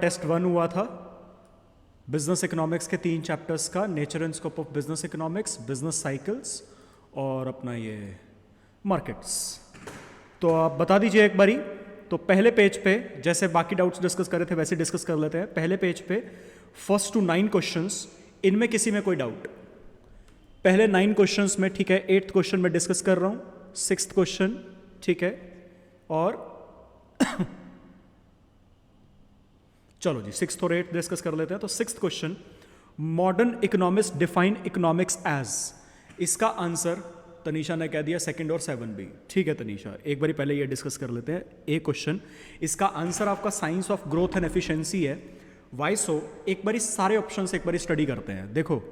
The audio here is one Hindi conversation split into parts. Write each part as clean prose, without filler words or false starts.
टेस्ट 1 हुआ था बिजनेस इकोनॉमिक्स के 3 चैप्टर्स का, nature and scope of business economics, business cycles और अपना ये मार्केट्स। तो आप बता दीजिए एक बारी। तो पहले पेज पे जैसे बाकी डाउट्स डिस्कस कर रहे थे वैसे डिस्कस कर लेते हैं। पहले पेज पे फर्स्ट टू 9 क्वेश्चंस, इनमें किसी में कोई डाउट? पहले 9 क्वेश्चंस में ठीक है, 8th क्वेश्चन में डिस्कस कर रहा हूं, 6th क्वेश्चन ठीक है, और चलो जी 6th और 8th डिस्कस कर लेते हैं। तो 6th question, modern economist define economics as, इसका आंसर तनीषा ने कह दिया 2nd और 7 भी। ठीक है तनीषा, एक बारी पहले ये डिस्कस कर लेते हैं। एक क्वेश्चन, इसका आंसर आपका science of growth and efficiency है। वाई सो? एक बारी सारे ऑप्शंस एक बारी स्टडी करते हैं। देखो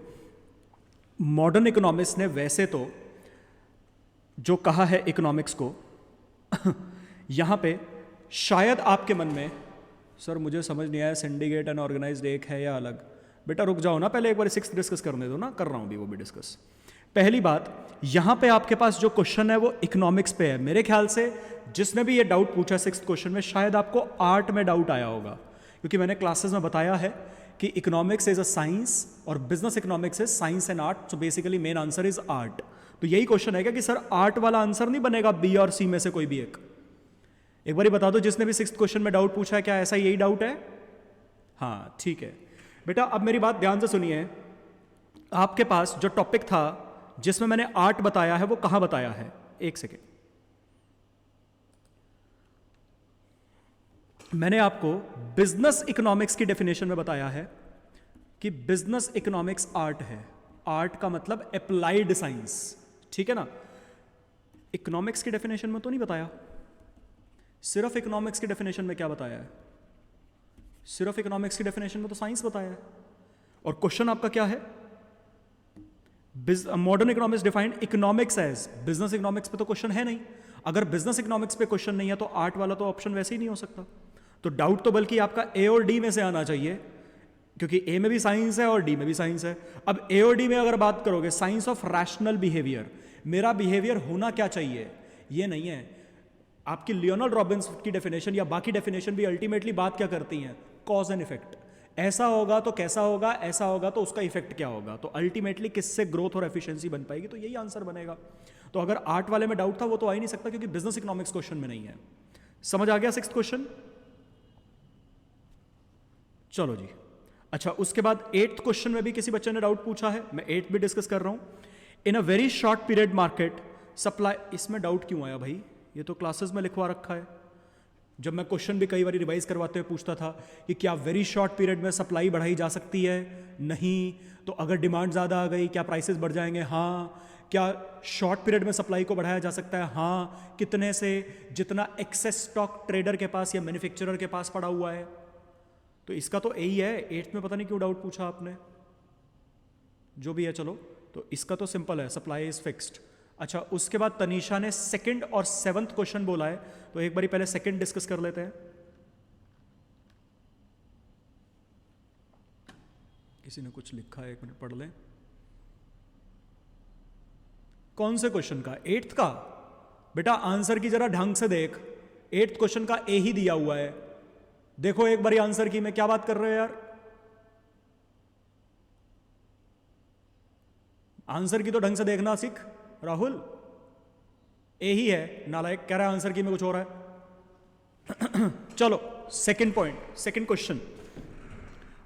मॉडर्न इकोनॉमिस्ट ने वैसे तो जो कहा है इकोनॉमिक्स को यहां पे शायद आपके मन में, सर मुझे समझ नहीं आया सिंडिकेट एंड ऑर्गेनाइज्ड एक है या अलग। बेटा रुक जाओ ना, पहले एक बार 6th डिस्कस करने दो ना, कर रहा हूं भी वो भी डिस्कस। पहली बात, यहां पे आपके पास जो क्वेश्चन है वो इकोनॉमिक्स पे है। मेरे ख्याल से जिसने भी ये डाउट पूछा 6th क्वेश्चन में, शायद आपको आर्ट में डाउट आया होगा, क्योंकि मैंने क्लासेस में बताया है कि इकोनॉमिक्स इज अ साइंस और business economics is science and art. So basically main answer is art. तो यही क्वेश्चन है कि सर आर्ट वाला आंसर नहीं बनेगा बी और सी में से कोई भी एक बार बता दो जिसने भी 6th क्वेश्चन में डाउट पूछा है, क्या ऐसा यही डाउट है? हाँ ठीक है बेटा। अब मेरी बात ध्यान से सुनिए। आपके पास जो टॉपिक था जिसमें मैंने आर्ट बताया है वो कहां बताया है? एक सेकेंड, मैंने आपको बिजनेस इकोनॉमिक्स की डेफिनेशन में बताया है कि बिजनेस इकोनॉमिक्स आर्ट है। आर्ट का मतलब अप्लाइड साइंस, ठीक है ना। इकोनॉमिक्स की डेफिनेशन में तो नहीं बताया। सिर्फ इकोनॉमिक्स की डेफिनेशन में क्या बताया है? सिर्फ इकोनॉमिक्स की डेफिनेशन में तो साइंस बताया है। और क्वेश्चन आपका क्या है? Modern economics defined economics as, business economics पे तो क्वेश्चन है नहीं। अगर बिजनेस इकोनॉमिक्स पे क्वेश्चन नहीं है तो आर्ट वाला तो ऑप्शन वैसे ही नहीं हो सकता। तो डाउट तो बल्कि आपका ए और डी में से आना चाहिए, क्योंकि ए में भी साइंस है और डी में भी साइंस है। अब ए और डी में अगर बात करोगे, साइंस ऑफ रैशनल बिहेवियर, मेरा बिहेवियर होना क्या चाहिए ये नहीं है। आपकी लियोनार्ड रॉबिन्स की डेफिनेशन या बाकी डेफिनेशन भी अल्टीमेटली बात क्या करती हैं? Cause and effect. ऐसा होगा तो कैसा होगा, ऐसा होगा तो उसका इफेक्ट क्या होगा। तो अल्टीमेटली किससे ग्रोथ और एफिशिएंसी बन पाएगी, तो यही आंसर बनेगा। तो अगर आर्ट वाले में डाउट था वो तो आ ही नहीं सकता, क्योंकि बिजनेस इकोनॉमिक्स क्वेश्चन में नहीं है। समझ आ गया 6th क्वेश्चन? चलो जी। अच्छा, उसके बाद 8th क्वेश्चन में भी किसी बच्चे ने डाउट पूछा है, मैं 8th भी डिस्कस कर रहा हूं। In a very short period market supply, इसमें डाउट क्यों आया भाई? ये तो क्लासेस में लिखवा रखा है। जब मैं क्वेश्चन भी कई बार रिवाइज करवाते हुए पूछता था कि क्या वेरी शॉर्ट पीरियड में सप्लाई बढ़ाई जा सकती है? नहीं। तो अगर डिमांड ज़्यादा आ गई क्या प्राइसेस बढ़ जाएंगे? हाँ। क्या शॉर्ट पीरियड में सप्लाई को बढ़ाया जा सकता है? हाँ। कितने से? जितना एक्सेस स्टॉक ट्रेडर के पास या मैन्युफैक्चरर के पास पड़ा हुआ है। तो इसका तो यही है। 8th में पता नहीं क्यों डाउट पूछा आपने, जो भी है चलो। तो इसका तो सिंपल है, सप्लाई इज फिक्स्ड। अच्छा, उसके बाद तनीषा ने 2nd और 7th क्वेश्चन बोला है, तो एक बारी पहले 2nd डिस्कस कर लेते हैं। किसी ने कुछ लिखा है, 1 मिनट पढ़ लें। कौन से क्वेश्चन का? 8th का? बेटा आंसर की जरा ढंग से देख, 8th क्वेश्चन का ए ही दिया हुआ है। देखो एक बारी आंसर की, मैं क्या बात कर रहे हो यार? आंसर की तो ढंग से देखना सीख राहुल। ए ही है, नालायक कह रहा है आंसर की में कुछ हो रहा है। चलो 2nd point, 2nd question,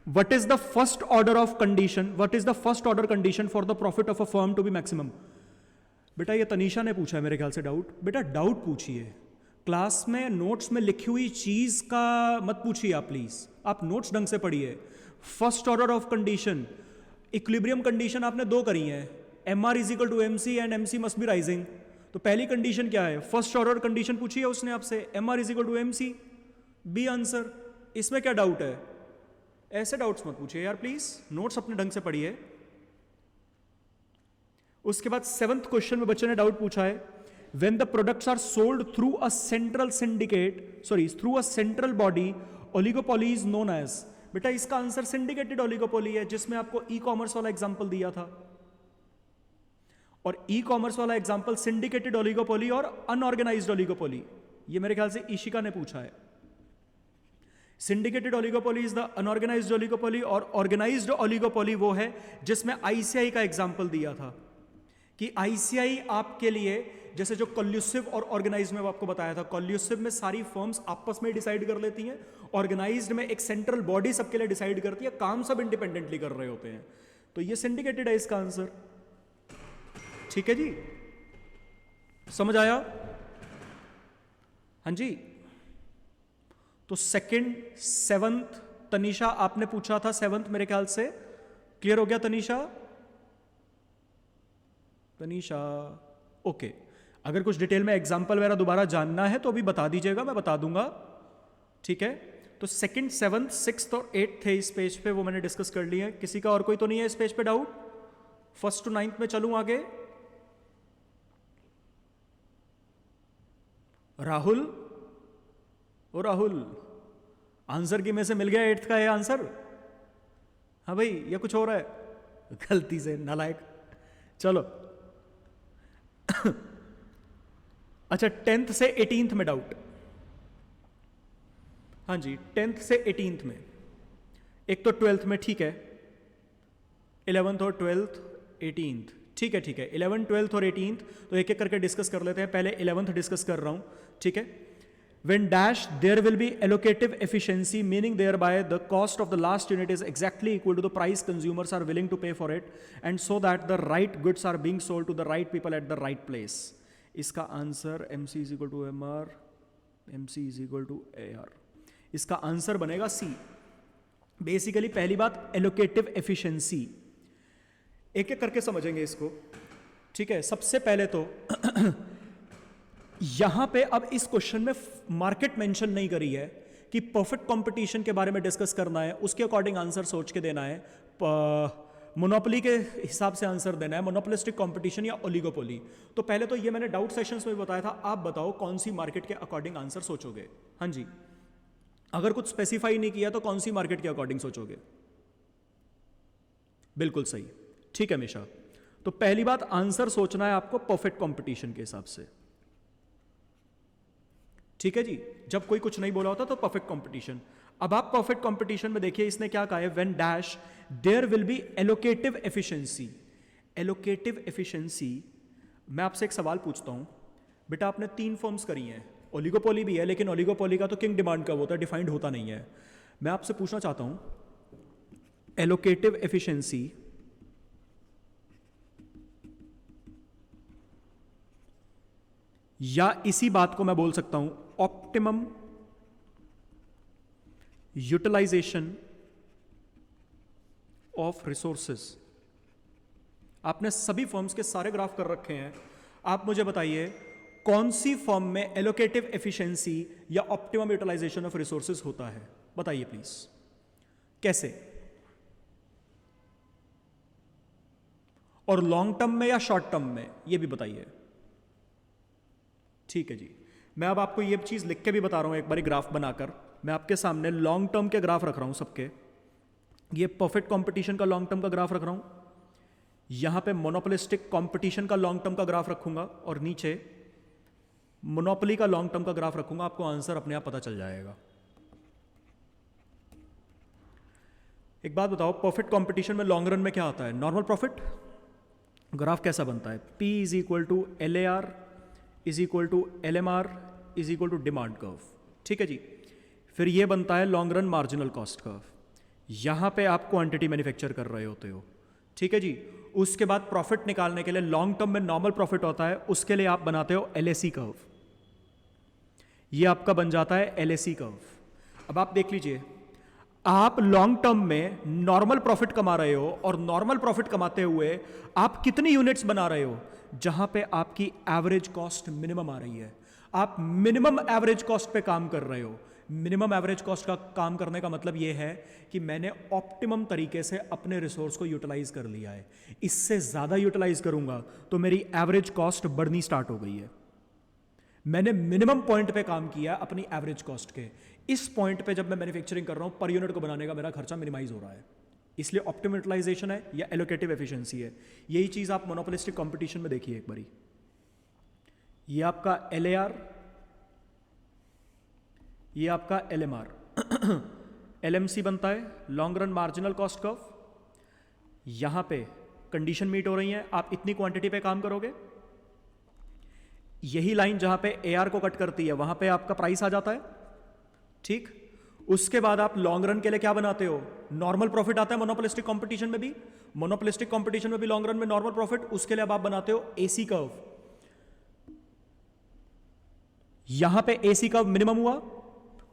what is the first order of condition, what is the first order condition for the profit of a firm to be maximum? बेटा ये तनीषा ने पूछा है मेरे ख्याल से डाउट। बेटा डाउट पूछिए, क्लास में नोट्स में लिखी हुई चीज का मत पूछिए आप प्लीज। आप नोट्स ढंग से पढ़िए। First order of condition, equilibrium condition आपने 2 करी है, MR is equal to MC and MC must be rising. तो पहली कंडीशन क्या है? फर्स्ट ऑर्डर कंडीशन पूछी है उसने आपसे, MR is equal to MC, B answer. इसमें क्या डाउट है? ऐसे डाउट्स मत पूछिए यार प्लीज, नोट्स अपने ढंग से पढ़िए। उसके बाद 7th क्वेश्चन में बच्चे ने डाउट पूछा है, when the products are sold through a central syndicate, through a central body, oligopoly is known as। बेटा इसका आंसर सिंडिकेटेड ओलिगोपोली है, जिसमें आपको ई कॉमर्स वाला एग्जांपल दिया था। और ई कॉमर्स वाला एग्जांपल सिंडिकेटेड ओलिगोपोली और अनऑर्गेनाइज्ड ओलिगोपोली, ये मेरे ख्याल से ईशिका ने पूछा है। Syndicated oligopoly is the unorganised oligopoly, और ऑर्गेनाइज्ड ओलिगोपोली वो है जिसमें आईसीआई का एग्जांपल दिया था कि आईसीआई आपके लिए, जैसे जो कॉल्यूसिव और ऑर्गेनाइज्ड में आपको बताया था, कॉल्यूसिव में सारी फर्म्स आपस में डिसाइड कर लेती हैं, ऑर्गेनाइज्ड में एक सेंट्रल बॉडी सबके लिए डिसाइड करती है, काम सब इंडिपेंडेंटली कर रहे होते हैं। तो ये सिंडिकेटेड है इसका आंसर। ठीक है जी, समझ आया? हाँ जी। तो सेकंड, सेवंथ, तनीषा आपने पूछा था सेवंथ, मेरे ख्याल से क्लियर हो गया तनीषा? तनीषा ओके। अगर कुछ डिटेल में एग्जांपल वगैरह दोबारा जानना है तो अभी बता दीजिएगा, मैं बता दूंगा। ठीक है, तो सेकंड, सेवंथ, सिक्स्थ और एट्थ थे इस पेज पे, वो मैंने डिस्कस कर लिए हैं। किसी का और कोई तो नहीं है इस पेज पे डाउट? फर्स्ट टू नाइन्थ में चलूं आगे। राहुल, ओ राहुल, आंसर की में से मिल गया एट्थ का ये आंसर? हाँ भाई, ये कुछ हो रहा है गलती से, नालायक। चलो अच्छा, 10th से 18th में डाउट? हाँ जी, 10th से 18th में। एक तो 12th में, ठीक है, 11th और 12th, 18th, ठीक है ठीक है, 11th, 12th और 18th, तो एक एक करके डिस्कस कर लेते हैं। पहले 11th डिस्कस कर रहा हूं, ठीक है। When dash there will be allocative efficiency, meaning thereby the cost of the last unit is exactly equal to the price consumers are willing to pay for it, and so that the right goods are being sold to the right people at the right place. इसका answer MC is equal to MR, MC is equal to AR। इसका आंसर बनेगा C। बेसिकली पहली बात एलोकेटिव एफिशिएंसी, एक एक करके समझेंगे इसको, ठीक है। सबसे पहले तो यहां पे अब इस क्वेश्चन में मार्केट मेंशन नहीं करी है कि परफेक्ट कंपटीशन के बारे में डिस्कस करना है, उसके अकॉर्डिंग आंसर सोच के देना है, मोनोपोली के हिसाब से आंसर देना है, मोनोपोलिस्टिक कंपटीशन या ओलिगोपोली। तो पहले तो ये मैंने डाउट सेशंस में बताया था, आप बताओ कौन सी मार्केट के अकॉर्डिंग आंसर सोचोगे। हाँ जी, अगर कुछ स्पेसिफाई नहीं किया तो कौन सी मार्केट के अकॉर्डिंग सोचोगे? बिल्कुल सही, ठीक है हमेशा। तो पहली बात, आंसर सोचना है आपको परफेक्ट कंपटीशन के हिसाब से, ठीक है जी। जब कोई कुछ नहीं बोला होता तो परफेक्ट कंपटीशन। अब आप परफेक्ट कंपटीशन में देखिए इसने क्या कहा है, when dash there will be allocative efficiency. Allocative efficiency, मैं आपसे एक सवाल पूछता हूं बेटा, आपने 3 फॉर्म्स करी हैं, ओलिगोपोली भी है, लेकिन ओलिगोपोली का तो किंग डिमांड कब होता है, डिफाइंड होता नहीं है। मैं आपसे पूछना चाहता हूं, एलोकेटिव एफिशिएंसी या इसी बात को मैं बोल सकता हूं ऑप्टिमम यूटिलाइजेशन ऑफ रिसोर्सेस। आपने सभी फॉर्म्स के सारे ग्राफ कर रखे हैं, आप मुझे बताइए कौन सी फॉर्म में एलोकेटिव एफिशिएंसी या ऑप्टिमम यूटिलाइजेशन ऑफ रिसोर्सेस होता है, बताइए प्लीज। कैसे? और लॉन्ग टर्म में या शॉर्ट टर्म में, यह भी बताइए। ठीक है जी, मैं अब आपको यह चीज लिख के भी बता रहा हूं, एक बारी ग्राफ बनाकर। मैं आपके सामने लॉन्ग टर्म के ग्राफ रख रहा हूं सबके। ये परफेक्ट कंपटीशन का लॉन्ग टर्म का ग्राफ रख रहा हूं, यहां पे मोनोपोलिस्टिक कंपटीशन का लॉन्ग टर्म का ग्राफ रखूंगा, और नीचे मोनोपोली का लॉन्ग टर्म का ग्राफ रखूंगा। आपको आंसर अपने आप पता चल जाएगा। एक बात बताओ, परफेक्ट कंपटीशन में लॉन्ग रन में क्या आता है? Normal profit. ग्राफ कैसा बनता है? P is equal to LAR is equal to LMR is equal to demand curve, ठीक है जी। फिर ये बनता है long run marginal cost curve. यहां पे आप क्वांटिटी मैन्युफैक्चर कर रहे होते हो, ठीक है जी। उसके बाद प्रॉफिट निकालने के लिए लॉन्ग टर्म में नॉर्मल प्रॉफिट होता है, उसके लिए आप बनाते हो LAC कर्व। ये आपका बन जाता है LAC कर्व। अब आप देख लीजिए, आप लॉन्ग टर्म में नॉर्मल प्रॉफिट कमा रहे हो, और नॉर्मल प्रॉफिट कमाते हुए आप कितनी यूनिट्स बना रहे हो? जहां पे आपकी एवरेज कॉस्ट मिनिमम आ रही है, आप मिनिमम एवरेज कॉस्ट पे काम कर रहे हो। मिनिमम एवरेज कॉस्ट का काम करने का मतलब यह है कि मैंने ऑप्टिमम तरीके से अपने रिसोर्स को यूटिलाइज कर लिया है। इससे ज्यादा यूटिलाइज करूंगा तो मेरी एवरेज कॉस्ट बढ़नी स्टार्ट हो गई है। मैंने मिनिमम पॉइंट पे काम किया अपनी एवरेज कॉस्ट के। इस पॉइंट पे जब मैं मैन्युफैक्चरिंग कर रहा हूं, पर यूनिट को बनाने का मेरा खर्चा मिनिमाइज हो रहा है, इसलिए ऑप्टिमम यूटिलाइजेशन है या एलोकेटिव एफिशिएंसी है। यही चीज आप मोनोपोलिस्टिक कंपटीशन में देखिए एक बारी। ये आपका LAR, ये आपका LMR। LMC बनता है long run marginal cost curve. यहां पे कंडीशन मीट हो रही है, आप इतनी क्वांटिटी पे काम करोगे, यही लाइन जहां पे AR को कट करती है वहां पे आपका प्राइस आ जाता है, ठीक। उसके बाद आप लॉन्ग रन के लिए क्या बनाते हो, नॉर्मल प्रॉफिट आता है मोनोपोलिस्टिक कंपटीशन में भी, मोनोपोलिस्टिक कंपटीशन में भी लॉन्ग रन में नॉर्मल प्रॉफिट, उसके लिए अब आप बनाते हो AC कर्व। यहां पे AC कर्व मिनिमम हुआ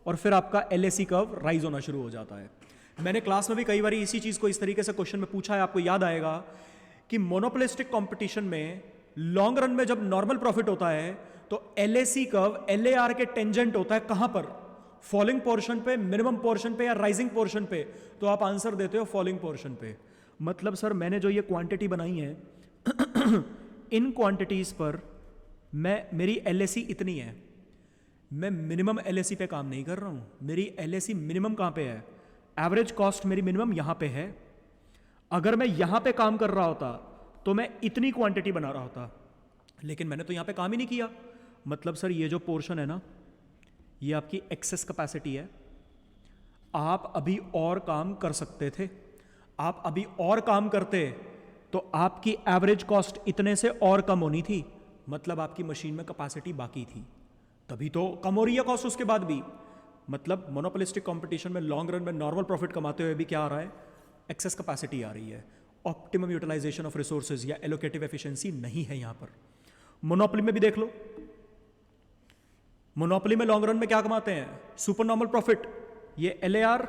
और फिर आपका LAC कर्व राइज होना शुरू हो जाता है। मैंने क्लास में भी कई बार इसी चीज को इस तरीके से क्वेश्चन में पूछा है, आपको याद आएगा कि मोनोपोलिस्टिक कंपटीशन में लॉन्ग रन में जब नॉर्मल प्रॉफिट होता है तो LAC कर्व LAR के टेंजेंट होता है, कहां पर, फॉलिंग पोर्शन पे, मिनिमम पोर्शन पे या राइजिंग पोर्शन पे, तो आप आंसर देते हो फॉलिंग पोर्शन पे। मतलब सर मैंने जो ये क्वांटिटी बनाई है इन क्वांटिटीज पर मेरी LAC इतनी है, मैं मिनिमम LAC पे काम नहीं कर रहा हूं, मेरी LAC मिनिमम कहां पे है, एवरेज कॉस्ट मेरी मिनिमम यहां पे है। अगर मैं यहां पे काम कर रहा होता तो मैं इतनी क्वांटिटी बना रहा होता, लेकिन मैंने तो यहां पे काम ही नहीं किया। मतलब सर ये जो पोर्शन है ना, ये आपकी एक्सेस कैपेसिटी है, आप अभी और काम कर सकते थे, आप अभी और काम करते तो आपकी एवरेज कॉस्ट इतने से और कम होनी थी, मतलब आपकी मशीन में कैपेसिटी बाकी थी, तभी तो कम हो रही है कॉस्ट उसके बाद भी। मतलब मोनोपोलिस्टिक कंपटीशन में लॉन्ग रन में नॉर्मल प्रॉफिट कमाते हुए भी क्या आ रहा है, एक्सेस कैपेसिटी आ रही है, ऑप्टिमम यूटिलाइजेशन ऑफ रिसोर्सेज या एलोकेटिव एफिशिएंसी नहीं है यहां पर। मोनोपोली में भी देख लो, मोनोपोली में लॉन्ग रन में क्या कमाते हैं, सुपर नॉर्मल प्रॉफिट, ये LAR,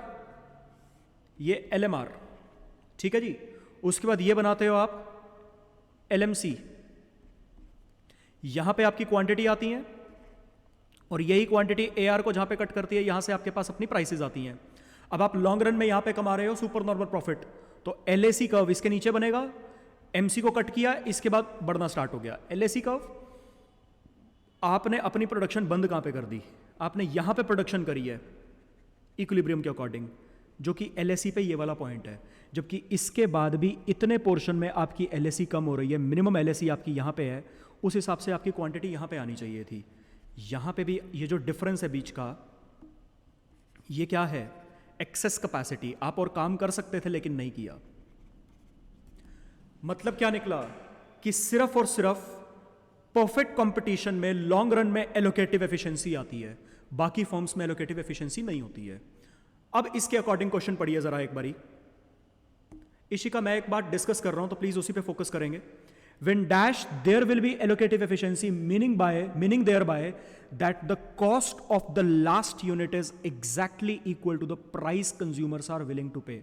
ये LMR, ठीक है जी। उसके बाद ये बनाते हो आप LMC, यहां पे आपकी क्वांटिटी आती है और यही क्वांटिटी AR को जहां पे कट करती है, यहां से आपके पास अपनी प्राइसेस आती हैं। अब आप लॉन्ग रन में यहां पे कमा रहे हो सुपर नॉर्मल प्रॉफिट, तो LAC कर्व इसके नीचे बनेगा, MC को कट किया, इसके बाद बढ़ना स्टार्ट हो गया LAC कर्व। आपने अपनी प्रोडक्शन बंद कहां पे कर दी, आपने यहां पे प्रोडक्शन करी है इक्विलिब्रियम के अकॉर्डिंग, जो कि LAC पे ये वाला पॉइंट है, जबकि इसके बाद भी इतने पोर्शन में आपकी LAC कम हो रही है, मिनिमम LAC आपकी यहां पे है, उस हिसाब से आपकी क्वांटिटी यहां पे आनी चाहिए थी। यहां पे भी ये जो डिफरेंस है बीच का, ये क्या है, एक्सेस कैपेसिटी। आप और काम कर सकते थे लेकिन नहीं किया। मतलब क्या निकला कि सिर्फ और सिर्फ परफेक्ट कंपटीशन में लॉन्ग रन में एलोकेटिव एफिशिएंसी आती है, बाकी फॉर्म्स में एलोकेटिव एफिशिएंसी नहीं होती है। अब इसके अकॉर्डिंग क्वेश्चन पढ़िए जरा एक बारी। इशिका मैं एक बात डिस्कस कर रहा हूं तो प्लीज उसी पे फोकस करेंगे। When dash there will be allocative efficiency, meaning thereby that the cost of the last unit is exactly equal to the price consumers are willing to pay.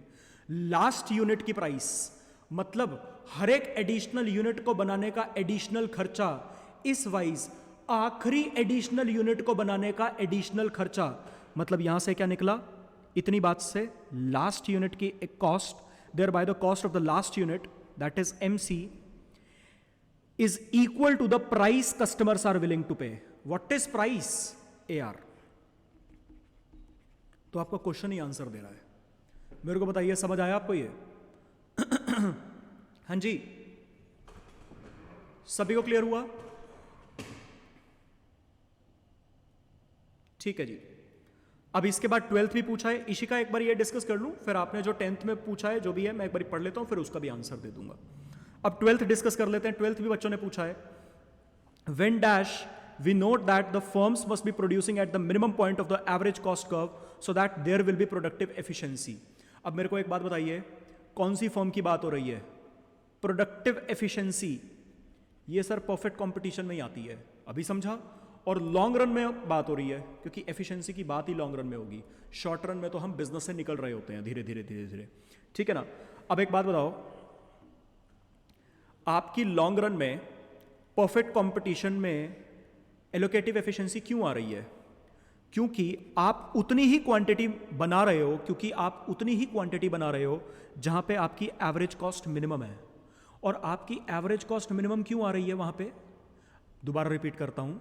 Last unit की प्राइस मतलब हर एक एडिशनल यूनिट को बनाने का एडिशनल खर्चा, इस वाइज आखिरी एडिशनल यूनिट को बनाने का एडिशनल खर्चा, मतलब यहां से क्या निकला, इतनी बात से लास्ट यूनिट की एक cost, thereby the cost of the last unit, that is MC, is equal to the price customers are willing to pay. What is price? AR. तो आपका क्वेश्चन ही आंसर दे रहा है। मेरे को बताइए, समझ आया आपको ये? हाँ जी, सभी को क्लियर हुआ? ठीक है जी। अब इसके बाद 12th भी पूछा है, इशिका एक बार ये डिस्कस कर लूं, फिर आपने जो 10th में पूछा है जो भी है मैं एक बार पढ़ लेता हूं, फिर उसका भी आंसर दे दूंगा। अब 12th डिस्कस कर लेते हैं। 12th भी बच्चों ने पूछा है, when dash we note that the firms must be producing at the minimum point of the average cost curve so that there will be productive efficiency. अब मेरे को एक बात बताइए, कौन सी फर्म की बात हो रही है? Productive efficiency. ये सर परफेक्ट कंपटीशन में ही आती है, अभी समझा? और लॉन्ग रन में बात हो रही है, क्योंकि एफिशिएंसी की बात ही लॉन्ग रन में होगी, शॉर्ट रन में तो हम बिजनेस से निकल रहे होते हैं धीरे धीरे धीरे धीरे, ठीक है ना? अब एक बात बताओ, आपकी लॉन्ग रन में परफेक्ट कंपटीशन में एलोकेटिव एफिशिएंसी क्यों आ रही है? क्योंकि आप उतनी ही क्वांटिटी बना रहे हो, जहां पे आपकी एवरेज कॉस्ट मिनिमम है। और आपकी एवरेज कॉस्ट मिनिमम क्यों आ रही है वहां पे? दोबारा रिपीट करता हूं,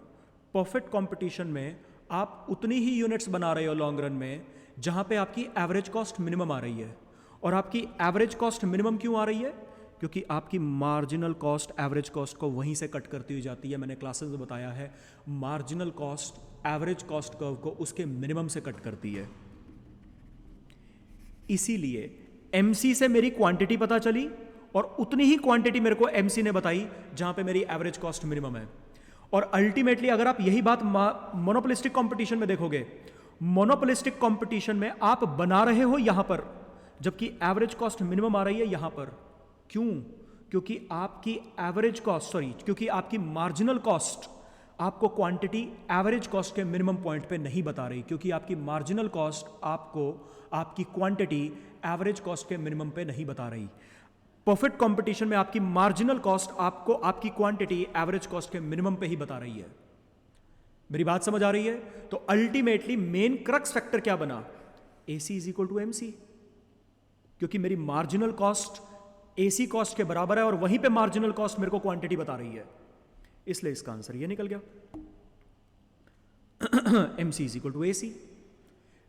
परफेक्ट कंपटीशन में आप उतनी ही यूनिट्स बना रहे हो लॉन्ग रन में जहां पे आपकी एवरेज कॉस्ट मिनिमम आ रही है। और आपकी एवरेज कॉस्ट मिनिमम क्यों आ रही है? क्योंकि आपकी मार्जिनल कॉस्ट एवरेज कॉस्ट को वहीं से कट करती हुई जाती है। मैंने क्लासेस में बताया है, marginal cost average cost curve को उसके मिनिमम से कट करती है। इसीलिए एमसी से मेरी क्वांटिटी पता चली और उतनी ही क्वांटिटी मेरे को एमसी ने बताई जहां पे मेरी एवरेज कॉस्ट मिनिमम है। और अल्टीमेटली अगर आप यही बात मोनोपोलिस्टिक कंपटीशन में देखोगे, मोनोपोलिस्टिक कंपटीशन में आप बना रहे हो यहां पर, जबकि एवरेज कॉस्ट मिनिमम आ रही है यहां पर। क्यों? क्योंकि आपकी एवरेज कॉस्ट, क्योंकि आपकी मार्जिनल कॉस्ट आपको क्वांटिटी एवरेज कॉस्ट के मिनिमम पॉइंट पे नहीं बता रही, क्योंकि आपकी मार्जिनल कॉस्ट आपको आपकी क्वांटिटी एवरेज कॉस्ट के मिनिमम पे नहीं बता रही। परफेक्ट कंपटीशन में आपकी मार्जिनल कॉस्ट आपको आपकी क्वांटिटी एवरेज कॉस्ट के मिनिमम पे ही बता रही है। मेरी बात समझ आ रही है? तो अल्टीमेटली मेन क्रक्स फैक्टर क्या बना? AC is equal to MC, क्योंकि मेरी मार्जिनल कॉस्ट AC कॉस्ट के बराबर है और वहीं पे मार्जिनल कॉस्ट मेरे को क्वांटिटी बता रही है, इसलिए इसका आंसर ये निकल गया। MC is equal to AC।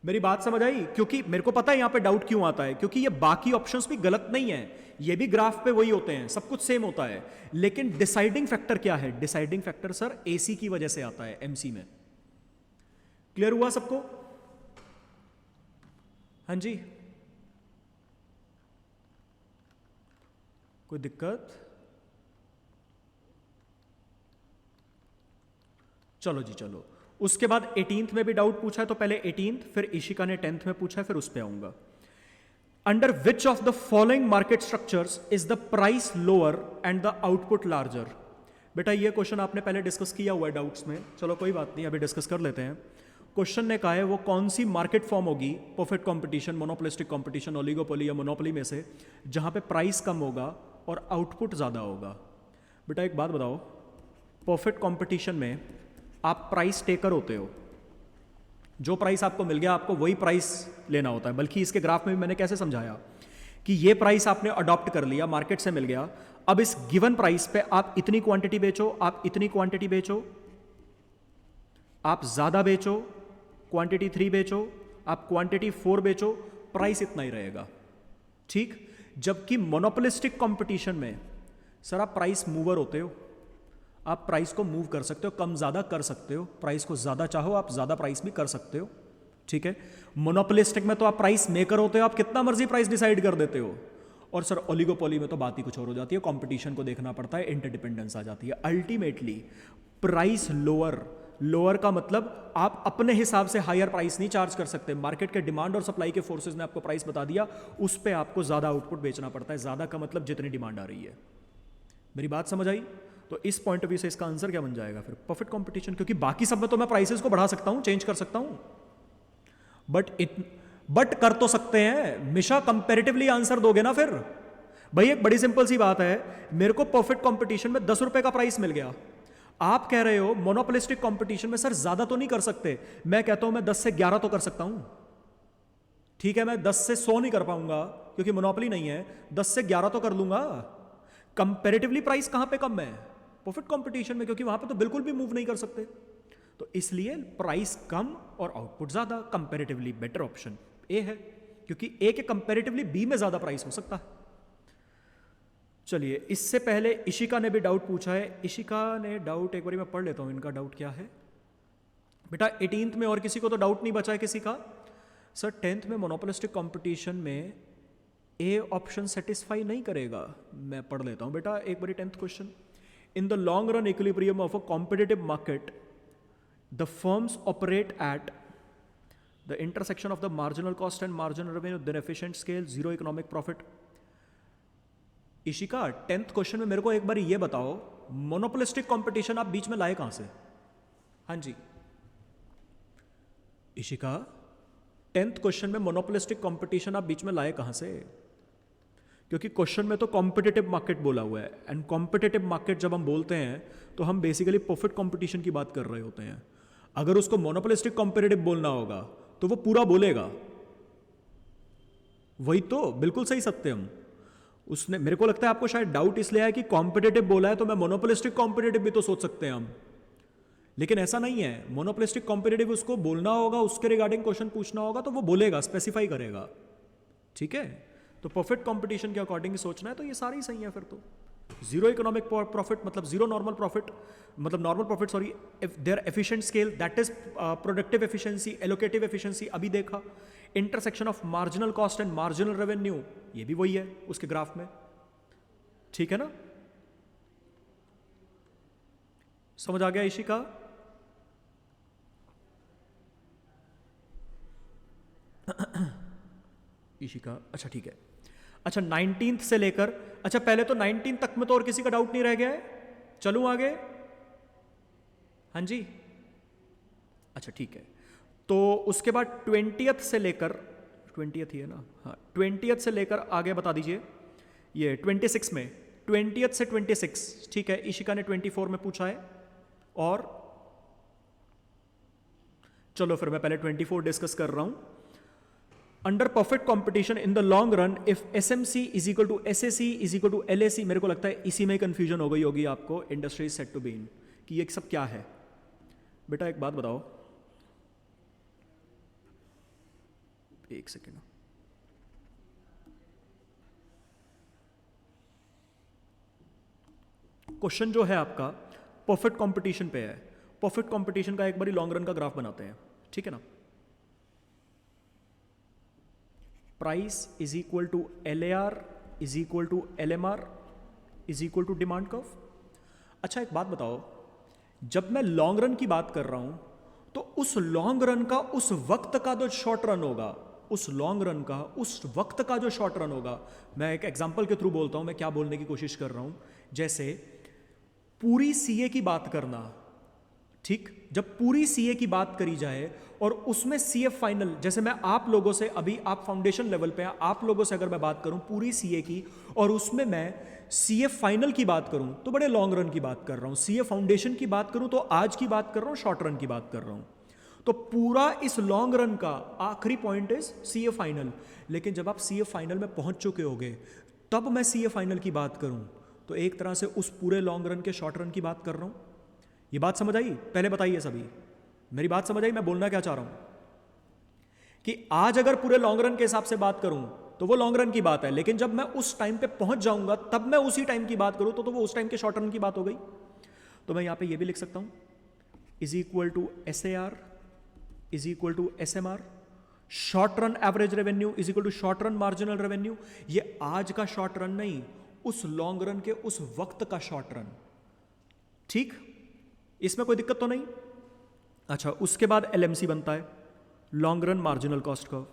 मेरी बात समझ आई? क्योंकि मेरे को पता है यहां पे डाउट क्यों आता है, क्योंकि ये बाकी ऑप्शंस भी गलत नहीं है, ये भी ग्राफ पे वही होते हैं, सब कुछ सेम होता है, लेकिन डिसाइडिंग फैक्टर क्या है? डिसाइडिंग फैक्टर सर AC की वजह से आता है MC में। क्लियर हुआ सबको? हाँ जी, कोई दिक्कत? चलो जी चलो। उसके बाद 18th में भी डाउट पूछा है, तो पहले 18th, फिर इशिका ने 10th में पूछा है, फिर उस पे आऊंगा। Under which of the following market structures is the price lower and the output larger? बेटा ये क्वेश्चन आपने पहले डिस्कस किया हुआ है डाउट्स में, चलो कोई बात नहीं, अभी डिस्कस कर लेते हैं। क्वेश्चन ने कहा है वो कौन सी मार्केट फॉर्म होगी, perfect competition, monopolistic competition, oligopoly या मोनोपोली में से, जहां पे प्राइस कम होगा और आउटपुट ज्यादा होगा? बेटा एक बात बताओ, परफेक्ट कंपटीशन में आप प्राइस टेकर होते हो, जो प्राइस आपको मिल गया आपको वही प्राइस लेना होता है। बल्कि इसके ग्राफ में भी मैंने कैसे समझाया कि ये प्राइस आपने अडॉप्ट कर लिया, मार्केट से मिल गया, अब इस गिवन प्राइस पे आप इतनी क्वांटिटी बेचो, आप इतनी क्वांटिटी बेचो, आप ज्यादा बेचो, क्वांटिटी 3 बेचो, आप क्वांटिटी 4 बेचो, प्राइस इतना ही रहेगा, ठीक। जबकि मोनोपोलिस्टिक कंपटीशन में सर आप प्राइस मूवर होते हो, आप प्राइस को मूव कर सकते हो, कम ज्यादा कर सकते हो, प्राइस को ज्यादा चाहो आप ज्यादा प्राइस भी कर सकते हो, ठीक है। मोनोपोलिस्टिक में तो आप प्राइस मेकर होते हो, आप कितना मर्जी प्राइस डिसाइड कर देते हो। और सर ओलिगोपोली में तो बात ही कुछ और हो जाती है, कंपटीशन को देखना पड़ता है, इंटरडिपेंडेंस आ जाती है। अल्टीमेटली प्राइस लोअर का मतलब आप अपने हिसाब से हायर प्राइस नहीं चार्ज कर सकते, मार्केट के डिमांड और सप्लाई के फोर्सेस ने आपको प्राइस बता दिया, उस पर आपको ज्यादा आउटपुट बेचना पड़ता है। ज्यादा का मतलब जितनी डिमांड आ रही है। मेरी बात समझ आई? तो इस पॉइंट ऑफ व्यू से इसका आंसर क्या बन जाएगा फिर? परफेक्ट कंपटीशन, क्योंकि बाकी सब में तो मैं प्राइसेस को बढ़ा सकता हूं, चेंज कर सकता हूं, बट कर तो सकते हैं। हमेशा कंपैरेटिवली आंसर दोगे ना फिर। भाई एक बड़ी सिंपल सी बात है, मेरे को परफेक्ट कंपटीशन में 10 रुपए का प्राइस मिल गया, आप कह रहे हो मोनोपोलिस्टिक कंपटीशन में सर ज्यादा तो नहीं कर सकते, मैं कहता हूं मैं 10 से 11 तो कर सकता हूं, ठीक है। मैं 10 से 100 नहीं कर पाऊंगा क्योंकि मोनोपोली नहीं है, 10 से 11 तो कर लूंगा। कंपैरेटिवली प्राइस कहां पे कम है? परफेक्ट कंपटीशन में, क्योंकि वहां पे तो बिल्कुल भी मूव नहीं कर सकते। तो इसलिए प्राइस कम और आउटपुट ज्यादा, कंपैरेटिवली बेटर ऑप्शन ए है, क्योंकि ए के कंपैरेटिवली बी में ज्यादा प्राइस हो सकता है। चलिए, इससे पहले इशिका ने भी डाउट पूछा है। इशिका ने डाउट एक बार मैं पढ़ लेता हूं, इनका डाउट क्या है। बेटा 18th में और किसी को तो डाउट नहीं बचा है किसी का? सर 10th में मोनोपोलिस्टिक कंपटीशन में ए ऑप्शन सेटिस्फाई नहीं करेगा। मैं पढ़ लेता हूं बेटा एक बार 10th question. In the long run equilibrium of a competitive market the firms operate at the intersection of the marginal cost and marginal revenue, then efficient scale, zero economic profit. Ishika 10th question में मेरे को एक बार ये बताओ, मोनोपोलिस्टिक कंपटीशन आप बीच में लाए कहां से? हाँ जी इशिका, 10th क्वेश्चन में मोनोपोलिस्टिक कंपटीशन आप बीच में लाए कहां से? क्योंकि क्वेश्चन में तो कॉम्पिटिटिव मार्केट बोला हुआ है, एंड कॉम्पिटिटिव मार्केट जब हम बोलते हैं तो हम बेसिकली परफेक्ट कंपटीशन की बात कर रहे होते हैं। अगर उसको मोनोपोलिस्टिक कॉम्पिटिटिव बोलना होगा तो वो पूरा बोलेगा, वही तो बिल्कुल सही सत्यम। उसने, मेरे को लगता है आपको शायद डाउट इसलिए है कि कॉम्पिटिटिव बोला है तो मैं मोनोपोलिस्टिक कॉम्पिटिटिव भी तो सोच सकते हैं हम, लेकिन ऐसा नहीं है। मोनोपोलिस्टिक कॉम्पिटिटिव उसको बोलना होगा, उसके रिगार्डिंग क्वेश्चन पूछना होगा तो वो बोलेगा, स्पेसिफाई करेगा, ठीक है। तो परफेक्ट कंपटीशन के अकॉर्डिंग सोचना है तो ये सारे ही सही है फिर तो। जीरो इकोनॉमिक प्रॉफिट मतलब जीरो नॉर्मल प्रॉफिट, मतलब normal profit sorry, there efficient scale that is productive efficiency, allocative efficiency अभी देखा, intersection of marginal cost and marginal revenue ये भी वही है उसके ग्राफ में, ठीक है ना। समझ आ गया इशिका? इशिका अच्छा ठीक है। अच्छा 19th से लेकर, अच्छा पहले तो 19 तक में तो और किसी का डाउट नहीं रह गया है, चलूं आगे? हाँ जी अच्छा ठीक है। तो उसके बाद 20th से लेकर, 20th ही है ना, हाँ 20th से लेकर आगे बता दीजिए, ये 26 में, 20th से 26 ठीक है। इशिका ने 24 में पूछा है, और चलो फिर मैं पहले 24 डिस्कस कर रहा हूं। Under perfect competition in the long run if SMC is equal to SAC is equal to LAC, मेरे को लगता है इसी में कंफ्यूजन हो गई होगी आपको, industry is set to be in, कि ये सब क्या है। बेटा एक बात बताओ, एक सेकेंड, क्वेश्चन जो है आपका परफेक्ट कंपटीशन पे है, परफेक्ट कंपटीशन का एक बारी लॉन्ग रन का ग्राफ बनाते हैं, ठीक है ना। Price is equal to LAR is equal to LMR is equal to demand curve. अच्छा एक बात बताओ, जब मैं लॉन्ग रन की बात कर रहा हूं तो उस लॉन्ग रन का उस वक्त का जो शॉर्ट रन होगा, उस लॉन्ग रन का उस वक्त का जो शॉर्ट रन होगा, मैं एक एग्जांपल के थ्रू बोलता हूं, मैं क्या बोलने की कोशिश कर रहा हूं, जैसे पूरी सीए की बात करना, ठीक, जब पूरी सीए की बात करी जाए और उसमें सीए फाइनल, जैसे मैं आप लोगों से, अभी आप फाउंडेशन लेवल पे हैं, आप लोगों से अगर मैं बात करूं पूरी सीए की और उसमें मैं सीए फाइनल की बात करूं तो बड़े लॉन्ग रन की बात कर रहा हूं, सीए फाउंडेशन की बात करूं तो आज की बात कर रहा हूं, शॉर्ट रन की बात कर रहा हूं। तो पूरा इस लॉन्ग रन का आखिरी पॉइंट इज सीए फाइनल, लेकिन जब आप सीए फाइनल में पहुंच चुके होगे तब मैं सीए फाइनल की बात करूं तो एक तरह से उस पूरे लॉन्ग रन के शॉर्ट रन की बात कर रहा हूं। ये बात समझ आई? पहले बताइए सभी, मेरी बात समझ आई? मैं बोलना क्या चाह रहा हूं कि आज अगर पूरे लॉन्ग रन के हिसाब से बात करूं तो वो लॉन्ग रन की बात है, लेकिन जब मैं उस टाइम पे पहुंच जाऊंगा तब मैं उसी टाइम की बात करूं तो वो उस टाइम के शॉर्ट रन की बात हो गई। तो मैं यहां पे ये भी लिख सकता हूं, is equal to SAR is equal to SMR, short run average revenue is equal to short run marginal revenue. ये आज का शॉर्ट रन नहीं, उस लॉन्ग रन के उस वक्त का शॉर्ट रन, ठीक, इसमें कोई दिक्कत तो नहीं। अच्छा उसके बाद LMC बनता है, long run marginal cost curve,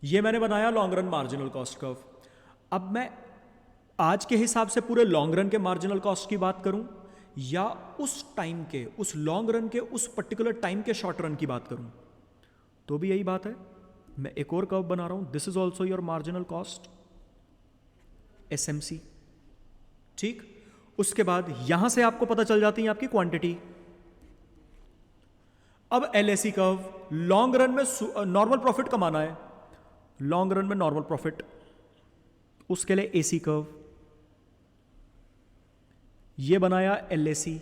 ये मैंने बनाया long run marginal cost curve. अब मैं आज के हिसाब से पूरे लॉन्ग रन के मार्जिनल कॉस्ट की बात करूं या उस टाइम के, उस लॉन्ग रन के उस पर्टिकुलर टाइम के शॉर्ट रन की बात करूं, तो भी यही बात है। मैं एक और कर्व बना रहा हूं, this is also your marginal cost SMC, ठीक। उसके बाद यहां से आपको पता चल जाती है आपकी क्वांटिटी। अब LAC कर्व, लॉन्ग रन में नॉर्मल प्रॉफिट कमाना है, लॉन्ग रन में नॉर्मल प्रॉफिट, उसके लिए AC कर्व, ये बनाया LAC।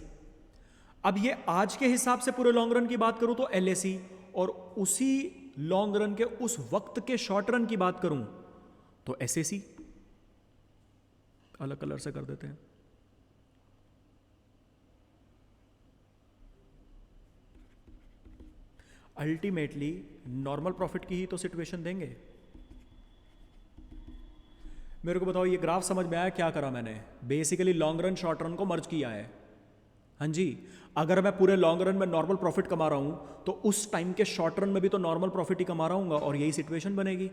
अब ये आज के हिसाब से पूरे लॉन्ग रन की बात करूं तो LAC, और उसी लॉन्ग रन के उस वक्त के शॉर्ट रन की बात करूं तो SAC। अलग कलर से कर देते हैं, अल्टीमेटली नॉर्मल प्रॉफिट की ही तो सिचुएशन देंगे। मेरे को बताओ ये ग्राफ समझ में आया? क्या करा मैंने, basically long run short run को मर्ज किया है। हाँ जी, अगर मैं पूरे लॉन्ग रन में नॉर्मल प्रॉफिट कमा रहा हूं तो उस टाइम के शॉर्ट रन में भी तो नॉर्मल प्रॉफिट ही कमा रहा हूंगा, और यही सिचुएशन बनेगी।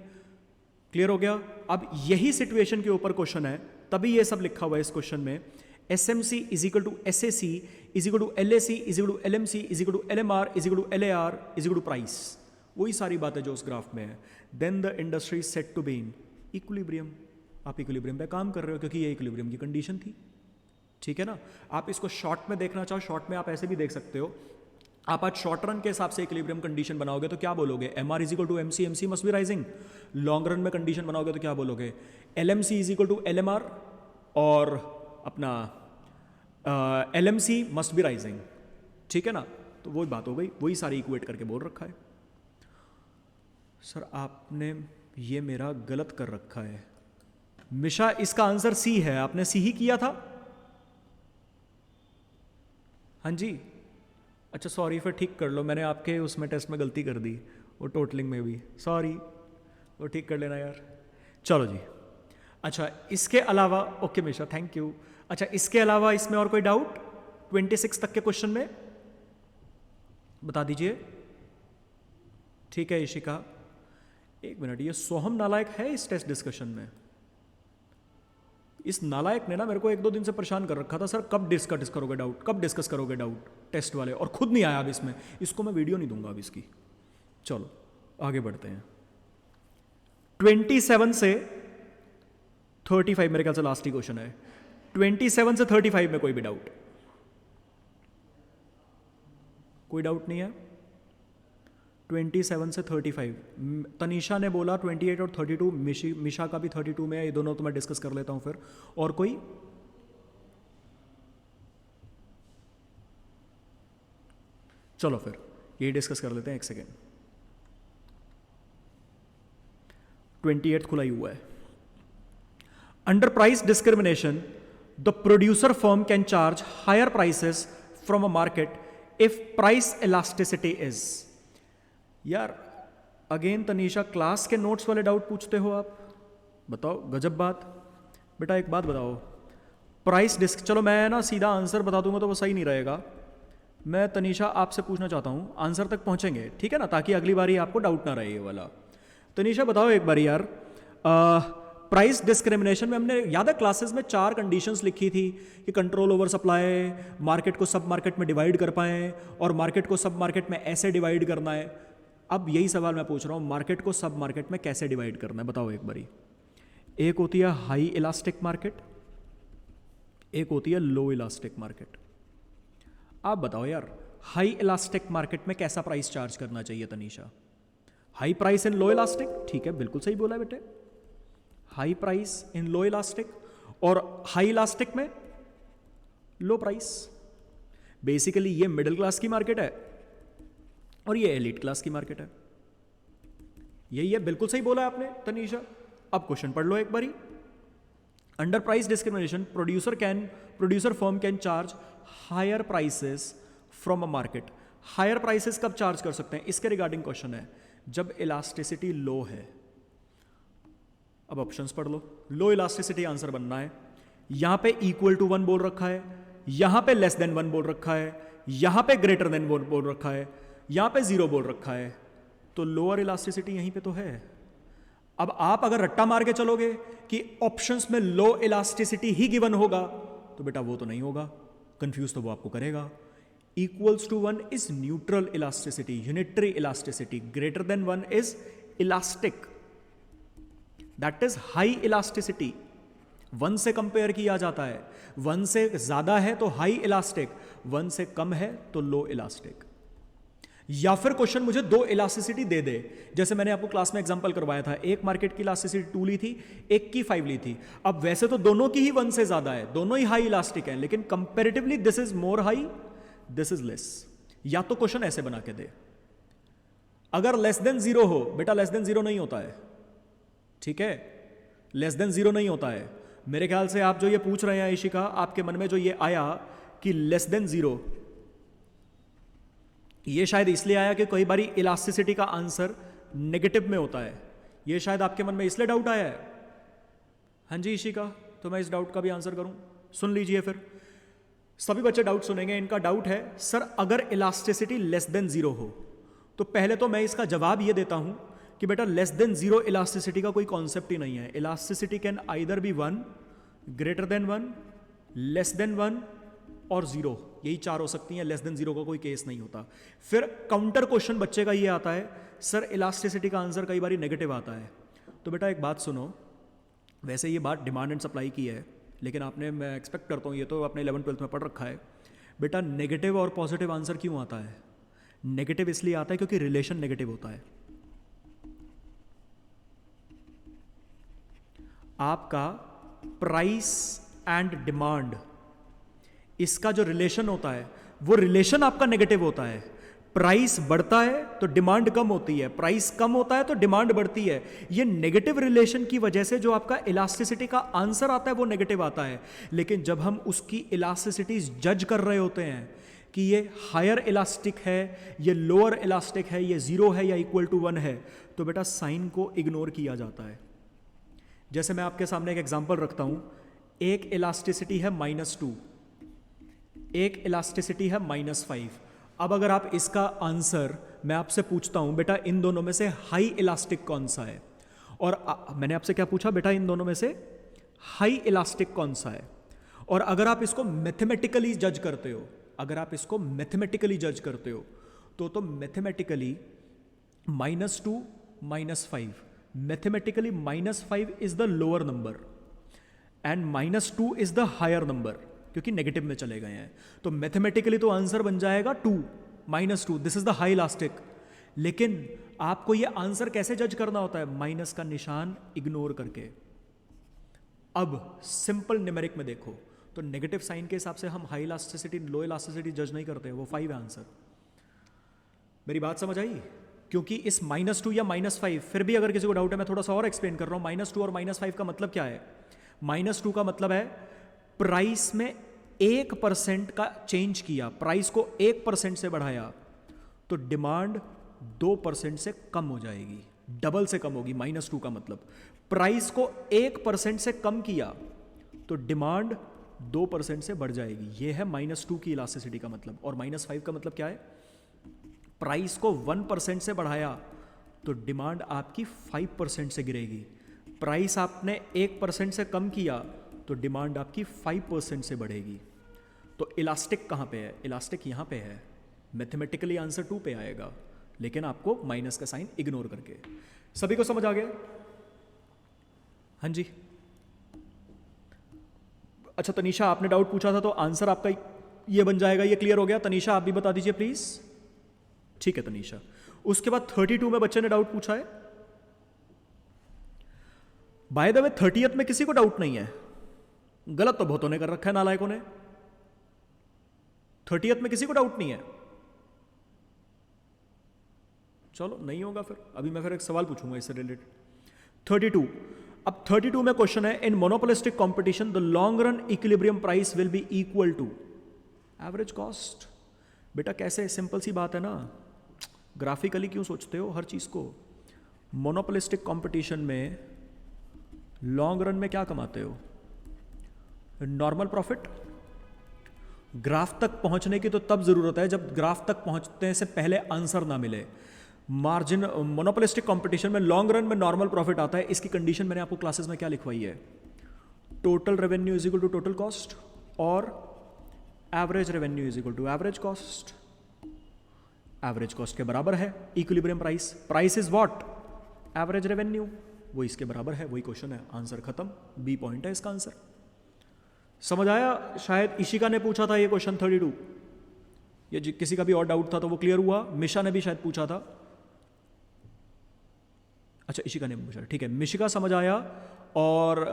क्लियर हो गया? अब यही सिचुएशन के ऊपर क्वेश्चन है, तभी ये सब लिखा हुआ है इस क्वेश्चन में। SMC is equal to SAC is equal to LAC is equal to LMC is equal to LMR is equal to LAR is equal to price, वही सारी बातें जो उस ग्राफ में है। Then the industry set to be in equilibrium. आप इक्विलिब्रियम पे काम कर रहे हो क्योंकि ये इक्विलिब्रियम की कंडीशन थी, ठीक है ना। आप इसको शॉर्ट में देखना चाहो, शॉर्ट में आप ऐसे भी देख सकते हो। आप आज शॉर्ट रन के हिसाब से इक्विलिब्रियम कंडीशन बनाओगे तो क्या बोलोगे? MR is equal to MC, MC must be rising. Long run में कंडीशन बनाओगे तो क्या बोलोगे? LMC is equal to LMR और अपना LMC मस्ट बी राइजिंग, ठीक है ना। तो वही बात हो गई, वही सारी इक्वेट करके बोल रखा है। सर आपने ये मेरा गलत कर रखा है मिशा, इसका आंसर सी है, आपने सी ही किया था। हाँ जी, अच्छा सॉरी, फिर ठीक कर लो, मैंने आपके उसमें टेस्ट में गलती कर दी, वो टोटलिंग में भी, सॉरी, वो ठीक कर लेना यार। चलो जी, अच्छा इसके अलावा, ओके मिशा थैंक यू। अच्छा इसके अलावा इसमें और कोई डाउट 26 तक के क्वेश्चन में बता दीजिए। ठीक है इशिका, एक मिनट, ये सोहम नालायक है इस टेस्ट डिस्कशन में? इस नालायक ने ना मेरे को 1-2 दिन से परेशान कर रखा था, सर कब डिस्कस करोगे डाउट, कब डिस्कस करोगे डाउट टेस्ट वाले, और खुद नहीं आया अब इसमें, इसको मैं वीडियो नहीं दूंगा अब इसकी। चलो आगे बढ़ते हैं। 27 से 35 मेरे ख्याल से लास्ट ही क्वेश्चन है। 27 से 35 में कोई भी डाउट? कोई डाउट नहीं है। 27 से 35, तनीषा ने बोला 28 और 32, मिशा का भी 32 में है, ये दोनों तो मैं डिस्कस कर लेता हूं फिर। और कोई? चलो फिर ये डिस्कस कर लेते हैं, एक सेकेंड। 28 खुला ही हुआ है। Under price discrimination the producer firm can charge higher prices from a market if price elasticity is. यार अगेन तनीषा, क्लास के नोट्स वाले डाउट पूछते हो आप, बताओ गजब बात। बेटा एक बात बताओ, प्राइस डिस्क, चलो मैं ना सीधा आंसर बता दूंगा तो वो सही नहीं रहेगा। मैं तनीषा आपसे पूछना चाहता हूँ, आंसर तक पहुँचेंगे ठीक है ना, ताकि अगली बारी आपको डाउट ना रहे ये वाला। तनीषा बताओ एक बारी यार, प्राइस डिस्क्रिमिनेशन में हमने याद है क्लासेस में 4 कंडीशंस लिखी थी कि कंट्रोल ओवर सप्लाई, मार्केट को सब मार्केट में डिवाइड कर पाएँ, और मार्केट को सब मार्केट में ऐसे डिवाइड करना है। अब यही सवाल मैं पूछ रहा हूँ, मार्केट को सब मार्केट में कैसे डिवाइड करना है, बताओ एक बारी। एक होती है हाई इलास्टिक मार्केट, एक होती है लो इलास्टिक मार्केट। आप बताओ यार, हाई इलास्टिक मार्केट में कैसा प्राइस चार्ज करना चाहिए Tanisha? High price in low elastic, ठीक है बिल्कुल सही बोला बेटे, high price in low elastic, और हाई इलास्टिक में लो प्राइस। बेसिकली ये मिडिल क्लास की मार्केट है और ये एलीट क्लास की मार्केट है, यही है, बिल्कुल सही बोला आपने तनीषा। अब क्वेश्चन पढ़ लो एक बारी। Under price discrimination producer firm can charge higher prices from a market. Higher prices कब चार्ज कर सकते हैं, इसके रिगार्डिंग क्वेश्चन है, जब इलास्टिसिटी लो है। अब ऑप्शंस पढ़ लो, लो इलास्टिसिटी आंसर बनना है। यहां पे इक्वल टू 1 बोल रखा है, यहां पे लेस देन 1 बोल रखा है, यहां पे ग्रेटर देन बोल रखा है, यहां पे 0 बोल रखा है, तो लोअर इलास्टिसिटी यहीं पे तो है। अब आप अगर रट्टा मार के चलोगे कि ऑप्शंस में लो इलास्टिसिटी ही गिवन होगा, तो बेटा वो तो नहीं होगा, कंफ्यूज तो वो आपको करेगा। Equals to 1 is neutral elasticity, unitary elasticity, greater than 1 is elastic, that is high elasticity. 1 से कंपेयर किया जाता है, 1 से ज्यादा है तो हाई इलास्टिक, 1 से कम है तो लो इलास्टिक। या फिर क्वेश्चन मुझे 2 इलास्टिसिटी दे दे, जैसे मैंने आपको क्लास में एग्जांपल करवाया था, एक मार्केट की इलास्टिसिटी 2 ली थी, एक की 5 ली थी। अब वैसे तो दोनों की ही 1 से ज्यादा है, दोनों ही हाई इलास्टिक हैं, लेकिन comparatively this is more high, this is less. या तो क्वेश्चन ऐसे बना के दे, अगर लेस देन 0 हो, बेटा लेस देन 0 नहीं होता है, ठीक है, लेस देन 0 नहीं होता है। मेरे ख्याल से आप जो ये पूछ रहे हैं इशिका, आपके मन में जो ये आया कि लेस देन 0, ये शायद इसलिए आया कि कई बारी इलास्टिसिटी का आंसर नेगेटिव में होता है, ये शायद आपके मन में इसलिए डाउट आया है। हाँ जी इशिका, तो मैं इस डाउट का भी आंसर करूं, सुन लीजिए फिर, सभी बच्चे डाउट सुनेंगे। इनका डाउट है सर अगर इलास्टिसिटी लेस देन 0 हो, तो पहले तो मैं इसका जवाब ये देता हूं कि बेटा लेस देन 0 इलास्टिसिटी का कोई कॉन्सेप्ट ही नहीं है। Elasticity can either be 1, greater than 1, less than 1 और 0, यही 4 हो सकती हैं, लेस देन 0 का कोई केस नहीं होता। फिर काउंटर क्वेश्चन बच्चे का ये आता है, सर इलास्टिसिटी का आंसर कई बार नेगेटिव आता है। तो बेटा एक बात सुनो, वैसे ये बात डिमांड एंड सप्लाई की है, लेकिन आपने, मैं एक्सपेक्ट करता हूँ ये तो आपने 11th-12th में पढ़ रखा है। बेटा नेगेटिव और पॉजिटिव आंसर क्यों आता है? नेगेटिव इसलिए आता है क्योंकि रिलेशन नेगेटिव होता है। आपका प्राइस एंड डिमांड, इसका जो रिलेशन होता है वो रिलेशन आपका नेगेटिव होता है। प्राइस बढ़ता है तो डिमांड कम होती है, प्राइस कम होता है तो डिमांड बढ़ती है। ये नेगेटिव रिलेशन की वजह से जो आपका इलास्टिसिटी का आंसर आता है वो नेगेटिव आता है। लेकिन जब हम उसकी इलास्टिसिटी जज कर रहे होते हैं कि ये हायर इलास्टिक है, ये लोअर इलास्टिक है, ये 0 है या इक्वल टू 1 है, तो बेटा साइन को इग्नोर किया जाता है। जैसे मैं आपके सामने एक एग्जांपल रखता हूं, एक इलास्टिसिटी है -2, एक इलास्टिसिटी है -5। अब अगर आप इसका आंसर मैं आपसे पूछता हूं, बेटा इन दोनों में से हाई इलास्टिक कौन सा है, और मैंने आपसे क्या पूछा, बेटा इन दोनों में से हाई इलास्टिक कौन सा है, और अगर आप इसको मैथमेटिकली जज करते हो, अगर आप इसको मैथमेटिकली जज करते हो तो mathematically -2 -5, mathematically -5 is the lower number and -2 is the higher number, क्योंकि नेगेटिव में चले गए हैं। तो मैथमेटिकली तो आंसर बन जाएगा 2 -2, this is the high elastic. लेकिन आपको ये आंसर कैसे जज करना होता है, माइनस का निशान इग्नोर करके। अब सिंपल न्यूमेरिक में देखो तो नेगेटिव साइन के हिसाब से हम हाई इलास्टिसिटी लो इलास्टिसिटी जज नहीं करते, वो 5 है आंसर। मेरी बात समझ आई? क्योंकि इस -2 या -5, फिर भी अगर किसी को डाउट है मैं थोड़ा सा और एक्सप्लेन कर रहा हूं। -2 और -5 का मतलब क्या है? -2 का मतलब है प्राइस में 1% का चेंज किया, प्राइस को 1% से बढ़ाया तो डिमांड 2% से कम हो जाएगी, डबल से कम होगी। -2 का मतलब प्राइस को 1% से कम किया तो डिमांड 2% से बढ़ जाएगी। यह है -2 की इलास्टिसिटी का मतलब। और -5 का मतलब क्या है? प्राइस को 1% से बढ़ाया तो डिमांड आपकी 5% से गिरेगी। प्राइस आपने 1% से कम किया तो डिमांड आपकी 5% से बढ़ेगी। तो इलास्टिक कहां पे है? इलास्टिक यहां पे है। मैथमेटिकली आंसर 2 पे आएगा, लेकिन आपको माइनस का साइन इग्नोर करके। सभी को समझ आ गया? हाँ जी। अच्छा तनीषा, आपने डाउट पूछा था तो आंसर आपका ये बन जाएगा। ये क्लियर हो गया? तनीषा आप भी बता दीजिए प्लीज। ठीक है तनीषा। उसके बाद 32 में बच्चे ने डाउट पूछा है। बाय द वे 30th में किसी को डाउट नहीं है? गलत तो बहुतों ने कर रखा है, नालायकों ने। 30th में किसी को डाउट नहीं है? चलो नहीं होगा फिर अभी मैं फिर एक सवाल पूछूंगा इससे रिलेटेड। 32। अब 32 में क्वेश्चन है, in monopolistic competition the long run equilibrium price will be equal to average cost. बेटा कैसे? सिंपल सी बात है ना, ग्राफिकली क्यों सोचते हो हर चीज को? मोनोपोलिस्टिक कंपटीशन में लॉन्ग रन में क्या कमाते हो? Normal profit. ग्राफ तक पहुंचने की तो तब जरूरत है जब ग्राफ तक पहुंचने से पहले आंसर ना मिले। मार्जिन मोनोपोलिस्टिक कंपटीशन में लॉन्ग रन में नॉर्मल प्रॉफिट आता है। इसकी कंडीशन मैंने आपको क्लासेस में क्या लिखवाई है? Total revenue is equal to total cost और average revenue is equal to average cost. Average cost के बराबर है equilibrium price. Price is what? Average revenue. वो इसके बराबर है, वही क्वेश्चन है, आंसर खत्म। बी पॉइंट है इसका आंसर। समझ आया? शायद इशिका ने पूछा था ये क्वेश्चन 32। ये किसी का भी और डाउट था तो वो क्लियर हुआ। मिशा ने भी शायद पूछा था। अच्छा इशिका ने पूछा, ठीक है। मिशिका समझ आया। और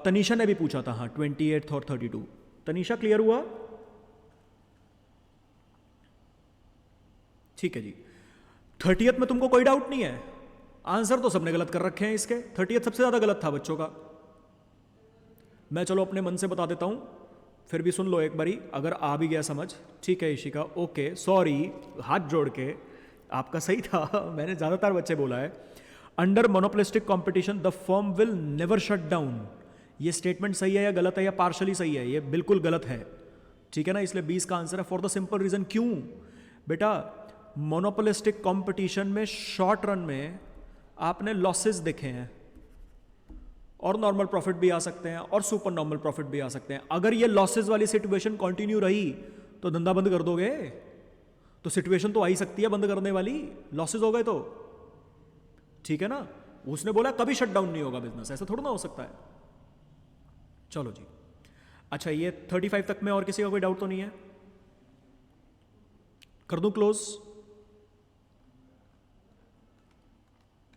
तनीषा ने भी पूछा था, हाँ 28 और 32। तनीषा क्लियर हुआ? ठीक है जी। 30th में तुमको कोई डाउट नहीं है? आंसर तो सबने गलत कर रखे हैं इसके। 30th सबसे ज्यादा गलत था बच्चों का। मैं चलो अपने मन से बता देता हूं, फिर भी सुन लो एक बारी, अगर आ भी गया समझ। ठीक है इशिका, ओके सॉरी, हाथ जोड़ के। आपका सही था, मैंने ज्यादातर बच्चे बोला है। Under monopolistic competition the firm will never shut down. ये स्टेटमेंट सही है या गलत है या पार्शली सही है? ये बिल्कुल गलत है, ठीक है ना। इसलिए 20 का आंसर है। फॉर द सिंपल रीजन, क्यों बेटा? मोनोपोलिस्टिक कंपटीशन में शॉर्ट रन में आपने लॉसेस देखे हैं, और नॉर्मल प्रॉफिट भी आ सकते हैं और सुपर नॉर्मल प्रॉफिट भी आ सकते हैं। अगर ये लॉसेस वाली सिचुएशन कंटिन्यू रही तो धंधा बंद कर दोगे? तो सिचुएशन तो आ ही सकती है बंद करने वाली, लॉसेस हो गए तो, ठीक है ना। उसने बोला कभी शटडाउन नहीं होगा बिजनेस, ऐसा थोड़ा ना हो सकता है। चलो जी। अच्छा ये 35 तक में और किसी का कोई डाउट तो नहीं है? कर दूं क्लोज?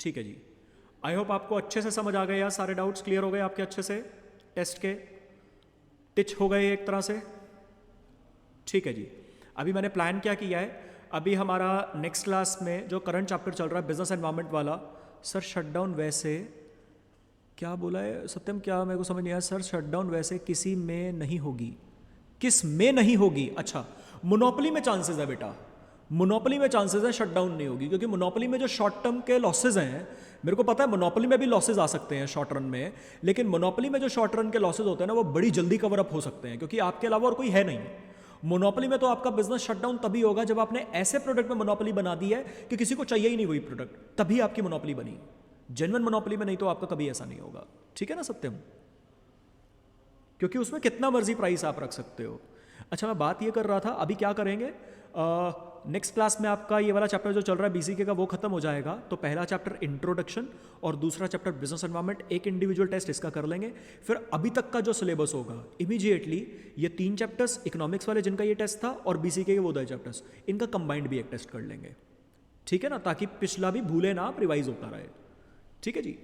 ठीक है जी। आई होप आपको अच्छे से समझ आ गए यार, सारे डाउट्स क्लियर हो गए आपके अच्छे से, टेस्ट के टिच हो गए एक तरह से। ठीक है जी। अभी मैंने प्लान क्या किया है, अभी हमारा नेक्स्ट क्लास में जो करंट चैप्टर चल रहा है बिजनेस एनवायरनमेंट वाला, सर शटडाउन वैसे क्या बोला है सत्यम, क्या मेरे को समझ नहीं आया सर। शटडाउन वैसे किसी में नहीं होगी, किस में नहीं होगी? अच्छा, मोनोपोली में चांसेस है बेटा, मोनोपोली में चांसेस है शटडाउन नहीं होगी, क्योंकि मोनोपोली में जो शॉर्ट टर्म के लॉसेज हैं, मेरे को पता है मोनोपोली में भी लॉसेज आ सकते हैं शॉर्ट रन में, लेकिन मोनोपोली में जो शॉर्ट रन के लॉसेज होते हैं ना वो बड़ी जल्दी कवर अप हो सकते हैं, क्योंकि आपके अलावा और कोई है नहीं। मोनोपोली में तो आपका बिजनेस शटडाउन तभी होगा जब आपने ऐसे प्रोडक्ट में मोनोपोली बना दी है कि किसी को चाहिए ही नहीं वही प्रोडक्ट, तभी आपकी मोनोपोली बनी। जेन्युइन मोनोपोली में नहीं तो आपका कभी ऐसा नहीं होगा, ठीक है ना सत्यम? क्योंकि उसमें कितना मर्जी प्राइस आप रख सकते हो। अच्छा, मैं बात ये कर रहा था, अभी क्या करेंगे, नेक्स्ट क्लास में आपका ये वाला चैप्टर जो चल रहा है बीसीके का वो खत्म हो जाएगा, तो पहला चैप्टर इंट्रोडक्शन और दूसरा चैप्टर बिजनेस एनवायरनमेंट, एक इंडिविजुअल टेस्ट इसका कर लेंगे। फिर अभी तक का जो सिलेबस होगा इमीडिएटली ये 3 चैप्टर्स इकोनॉमिक्स वाले जिनका ये टेस्ट था और बीसीके के वो 2 चैप्टर्स, इनका कंबाइंड भी एक टेस्ट कर लेंगे, ठीक है ना, ताकि पिछला भी भूले ना, आप रिवाइज होता रहे, ठीक है जी।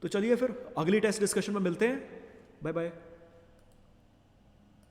तो चलिए फिर अगली टेस्ट डिस्कशन में मिलते हैं, बाय बाय।